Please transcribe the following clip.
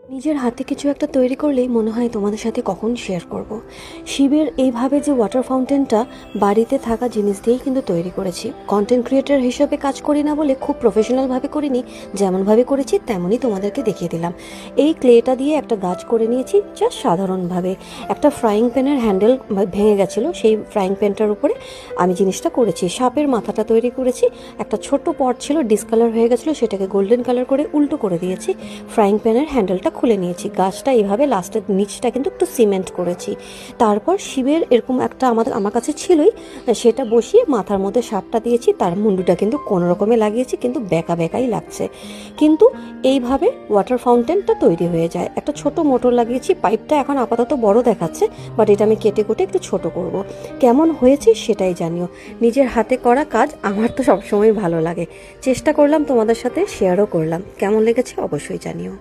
নিজের হাতে কিছু একটা তৈরি করলেই মনে হয় তোমাদের সাথে কখন শেয়ার করব। শিবের এইভাবে যে ওয়াটার ফাউন্টেনটা বাড়িতে থাকা জিনিস দিয়েই কিন্তু তৈরি করেছি। কন্টেন্ট ক্রিয়েটর হিসেবে কাজ করি না বলে খুব প্রফেশনালভাবে করিনি, যেমনভাবে করেছি তেমনই তোমাদেরকে দেখিয়ে দিলাম। এই ক্লেটা দিয়ে একটা গাছ করে নিয়েছি জাস্ট সাধারণভাবে। একটা ফ্রাইং প্যানের হ্যান্ডেল ভেঙে গেছিলো, সেই ফ্রাইং প্যানটার উপরে আমি জিনিসটা করেছি। সাপের মাথাটা তৈরি করেছি। একটা ছোট্ট পট ছিল, ডিসকালার হয়ে গেছিলো, সেটাকে গোল্ডেন কালার করে উল্টো করে দিয়েছি। ফ্রাইং প্যানের হ্যান্ডেলটা খুলে নিয়েছি। গাছটা এইভাবে লাস্টের নিচটা কিন্তু একটু সিমেন্ট করেছি। তারপর শিবের এরকম একটা আমার কাছে ছিলই, সেটা বসিয়ে মাথার মধ্যে সাপটা দিয়েছি। তার মুন্ডুটা কিন্তু কোনো রকমে লাগিয়েছি, কিন্তু বেঁকা বেঁকাই লাগছে। কিন্তু এইভাবে ওয়াটার ফাউন্টেনটা তৈরি হয়ে যায়। একটা ছোট মোটর লাগিয়েছি। পাইপটা এখন আপাতত বড় দেখাচ্ছে, বাট এটা আমি কেটে কুটে একটু ছোট করব। কেমন হয়েছে সেটাই জানিও। নিজের হাতে করা কাজ আমার তো সবসময় ভালো লাগে। চেষ্টা করলাম তোমাদের সাথে শেয়ারও করলাম। কেমন লেগেছে অবশ্যই জানিও।